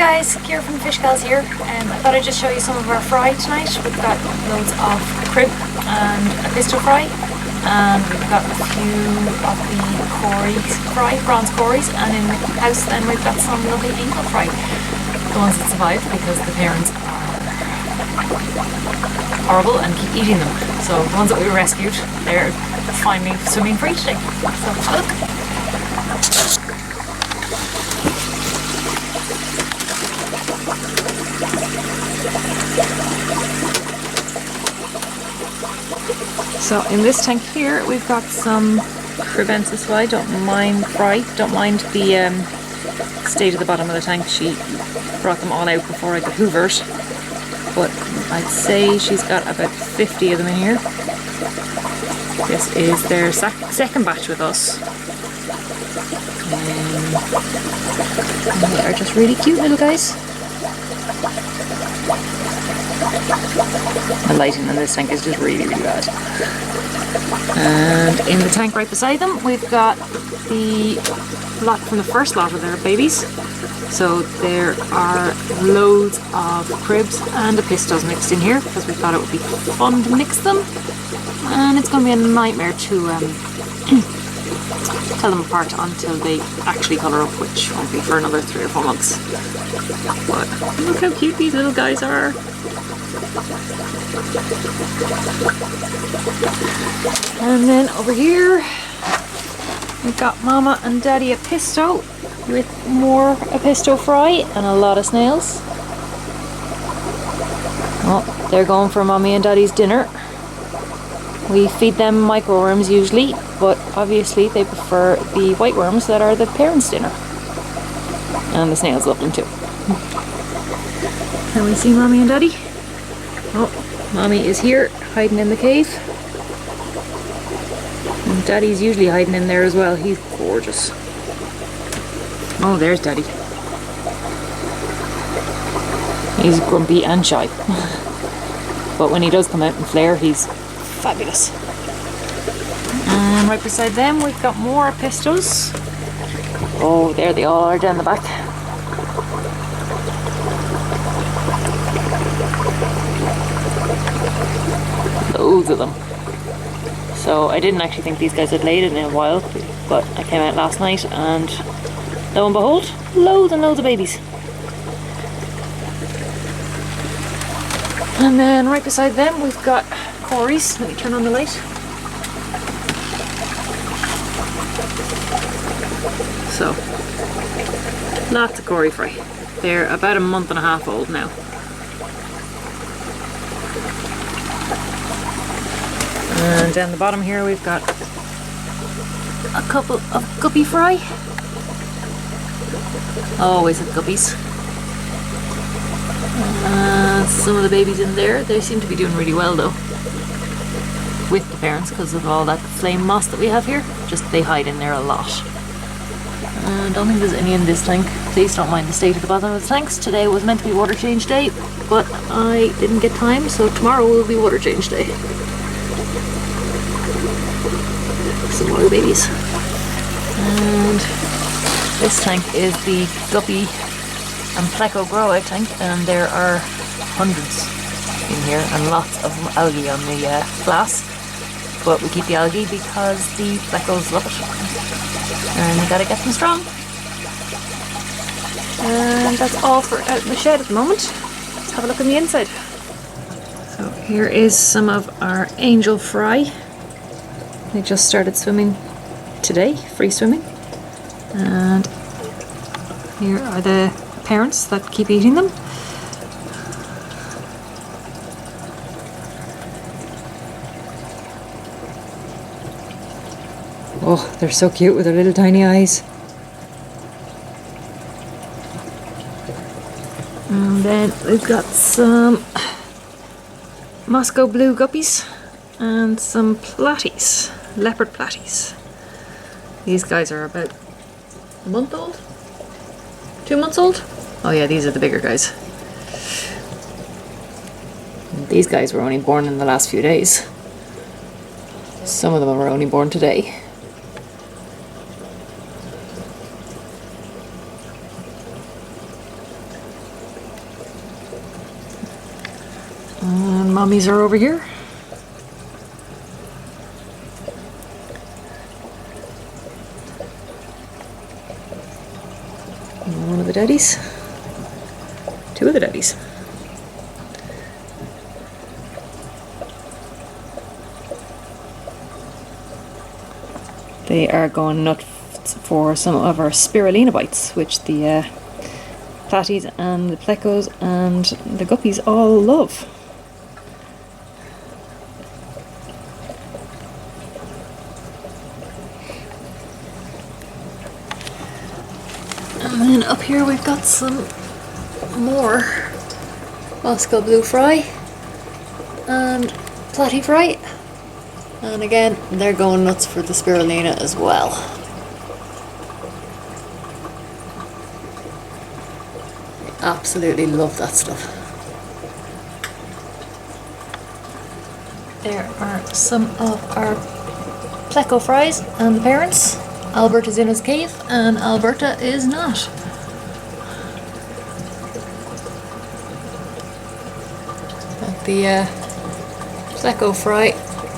guys, Kira from the Fish Gals here. I thought I'd just show you some of our fry tonight. We've got loads of crib and Apistogramma fry, and we've got a few of the Cory Fry, bronze Corys, and in the house then we've got some lovely angel fry. The ones that survived because the parents are horrible and keep eating them. So the ones that we rescued, they're finally swimming free today. So have a look. So in this tank here we've got some Kribensis Fry. Don't mind the state of the bottom of the tank. She brought them all out before I could hoover it, but I'd say she's got about 50 of them in here. This is their second batch with us, and they are just really cute little guys. The lighting in this tank is just really bad. And in the tank right beside them we've got the lot from the first lot of their babies. So there are loads of cribs and Apistos mixed in here because we thought it would be fun to mix them, and it's going to be a nightmare to tell them apart until they actually colour up, which won't be for another 3 or 4 months. But look how cute these little guys are. And then over here we've got Mama and Daddy Apisto with more Apistogramma fry and a lot of snails. Oh, they're going for Mommy and Daddy's dinner. We feed them microworms usually, but obviously they prefer the white worms that are the parents' dinner. And the snails love them too. Can we see Mommy and Daddy? Oh, Mommy is here, hiding in the cave. And Daddy's usually hiding in there as well. He's gorgeous. Oh, there's Daddy. He's grumpy and shy. But when he does come out and flare, he's fabulous. And right beside them, we've got more Apistos. Oh, there they all are down the back. Loads of them. So I didn't actually think these guys had laid in a while, but I came out last night and lo and behold, loads and loads of babies. And then right beside them we've got Corys. Let me turn on the light. So, lots of Cory Fry. They're about a month and a half old now. And down the bottom here we've got a couple of Guppy Fry. Always have Guppies. Some of the babies in there, they seem to be doing really well though with the parents because of all that flame moss that we have here. Just they hide in there a lot. I don't think there's any in this tank. Please don't mind the state of the bottom of the tanks. Today was meant to be water change day, but I didn't get time, so tomorrow will be water change day. Some more babies. And this tank is the Guppy and Pleco grow out tank, and there are hundreds in here and lots of algae on the glass, but we keep the algae because the Plecos love it and we gotta get them strong. And that's all for out in the shed at the moment. Let's have a look on the inside. So here is some of our angel fry. They just started swimming today, free swimming, and here are the parents that keep eating them. Oh, they're so cute with their little tiny eyes. And then we've got some Moscow blue guppies and some platies, leopard platies. These guys are about a month old? 2 months old? Oh yeah, these are the bigger guys. These guys were only born in the last few days. Some of them were only born today. mummies are over here. And one of the daddies. Two of the daddies. They are going nuts for some of our spirulina bites, which the Platies and the Plecos and the Guppies all love. And then up here we've got some more Moscow Blue Fry and Platy Fry. And again, they're going nuts for the spirulina as well. They absolutely love that stuff. There are some of our Pleco fries and the parents. Albert is in his cave and Alberta is not. At the Pleco fry.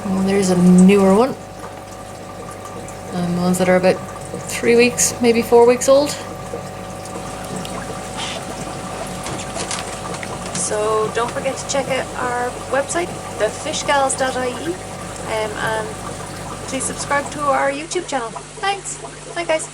And there's a newer one, and ones that are about 3 weeks, maybe 4 weeks old. So don't forget to check out our website, thefishgals.ie, and please subscribe to our YouTube channel. Thanks. Bye guys.